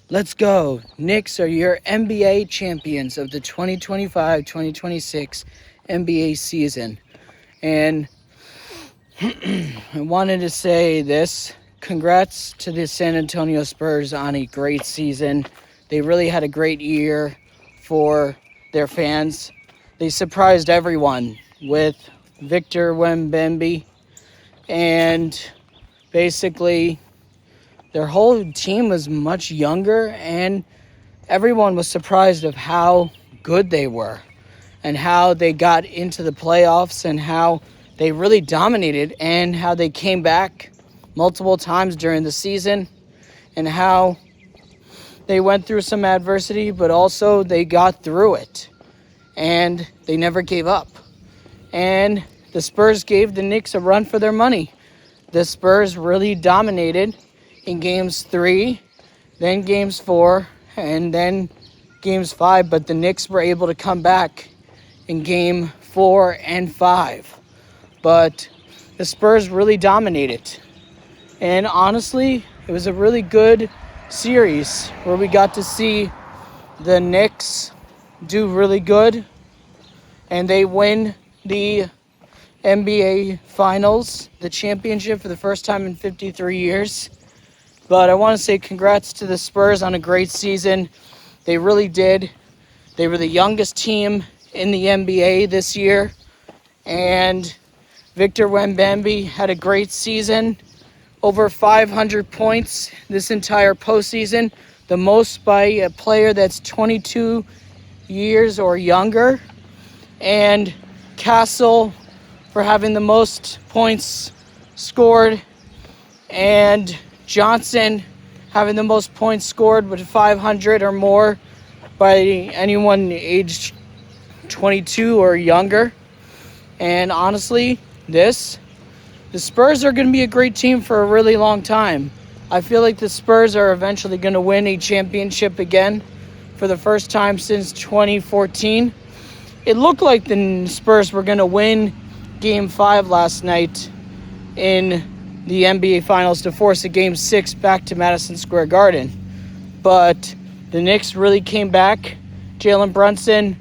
Let's go. Knicks are your NBA champions of the 2025-2026 NBA season. And I wanted to say this. Congrats to the San Antonio Spurs on a great season. They really had a great year for their fans. They surprised everyone with Victor Wembanyama, and basically their whole team was much younger, and everyone was surprised of how good they were and how they got into the playoffs and how they really dominated and how they came back multiple times during the season and how they went through some adversity, but also they got through it and they never gave up. And the Spurs gave the Knicks a run for their money. The Spurs really dominated in games 3, then games 4, and then games 5, but the Knicks were able to come back in game 4 and 5. But the Spurs really dominated. And honestly, it was a really good series where we got to see the Knicks do really good, and they win the NBA Finals, the championship, for the first time in 53 years. But I want to say congrats to the Spurs on a great season. They really did. They were the youngest team in the NBA this year. And Victor Wembanyama had a great season. Over 500 points this entire postseason. The most by a player that's 22 years or younger. And Castle for having the most points scored. And Johnson having the most points scored with 500 or more by anyone aged 22 or younger. And honestly, the Spurs are going to be a great team for a really long time. I feel like the Spurs are eventually going to win a championship again for the first time since 2014. It looked like the Spurs were going to win Game 5 last night in the NBA Finals to force a Game 6 back to Madison Square Garden. But the Knicks really came back. Jalen Brunson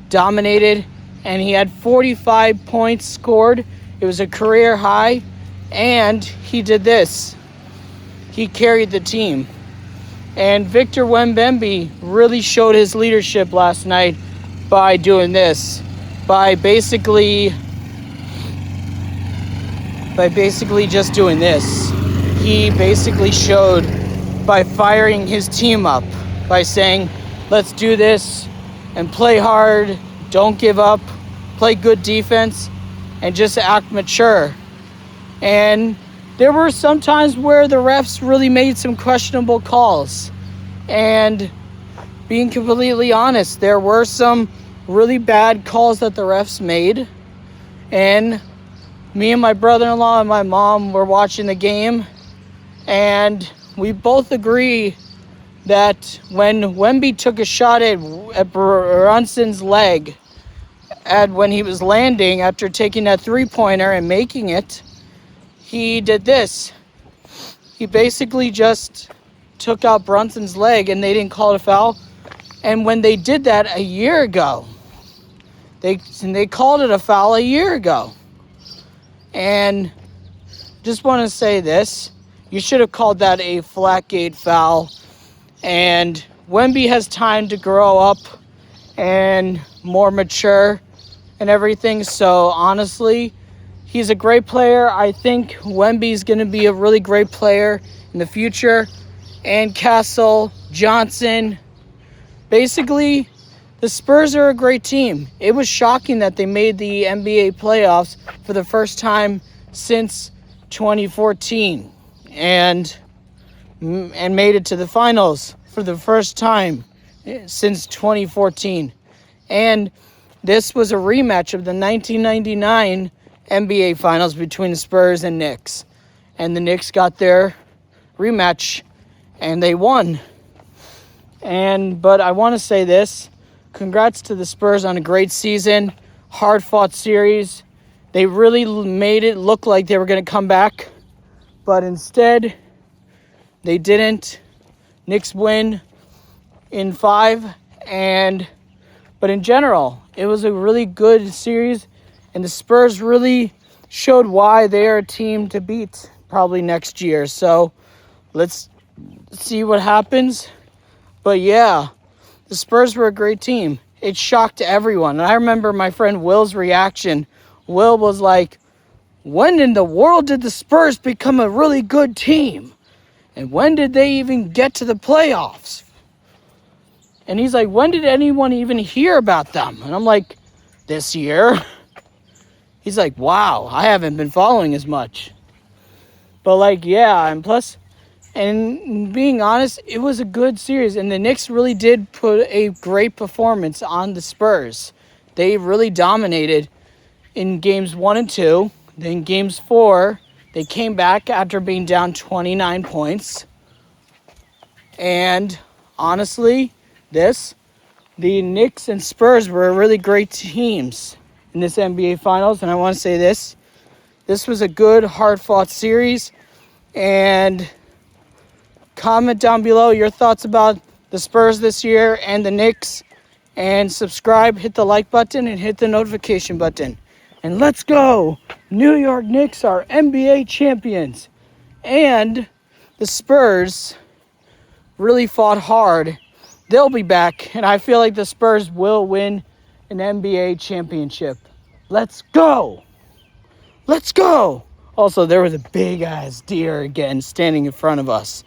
dominated, and he had 45 points scored. It was a career high, and he did this. He carried the team. And Victor Wembanyama really showed his leadership last night by doing this. By basically just doing this. He basically showed by firing his team up, by saying, let's do this and play hard, don't give up, play good defense, and just act mature. And there were some times where the refs really made some questionable calls. And being completely honest, there were some really bad calls that the refs made. And me and my brother-in-law and my mom were watching the game, and we both agree that when Wemby took a shot at Brunson's leg, when he was landing after taking that three-pointer and making it, he did this. He basically just took out Brunson's leg, and they didn't call it a foul. And when they did that a year ago, they called it a foul a year ago. And just want to say this. You should have called that a flat gate foul. And Wemby has time to grow up and more mature and everything. So honestly, he's a great player. I think Wemby's going to be a really great player in the future. And Castle, Johnson. Basically, the Spurs are a great team. It was shocking that they made the NBA playoffs for the first time since 2014 and made it to the finals for the first time since 2014. And this was a rematch of the 1999 NBA Finals between the Spurs and Knicks. And the Knicks got their rematch and they won. But I want to say this. Congrats to the Spurs on a great season. Hard-fought series. They really made it look like they were going to come back. But instead, they didn't. Knicks win in 5. But in general, it was a really good series, and the Spurs really showed why they are a team to beat probably next year. So let's see what happens. But yeah, the Spurs were a great team. It shocked everyone. And I remember my friend Will's reaction. Will was like, when in the world did the Spurs become a really good team? And when did they even get to the playoffs? And he's like, when did anyone even hear about them? And I'm like, this year. He's like, wow, I haven't been following as much. But like, yeah, and plus, and being honest, it was a good series. And the Knicks really did put a great performance on the Spurs. They really dominated in games 1 and 2. Then games 4, they came back after being down 29 points. And honestly, the Knicks and Spurs were really great teams in this NBA Finals. And I want to say this was a good, hard-fought series. And comment down below your thoughts about the Spurs this year and the Knicks. And subscribe, hit the like button, and hit the notification button. And let's go! New York Knicks are NBA champions. And the Spurs really fought hard. They'll be back, and I feel like the Spurs will win an NBA championship. Let's go! Let's go! Also, there was a big-ass deer again standing in front of us.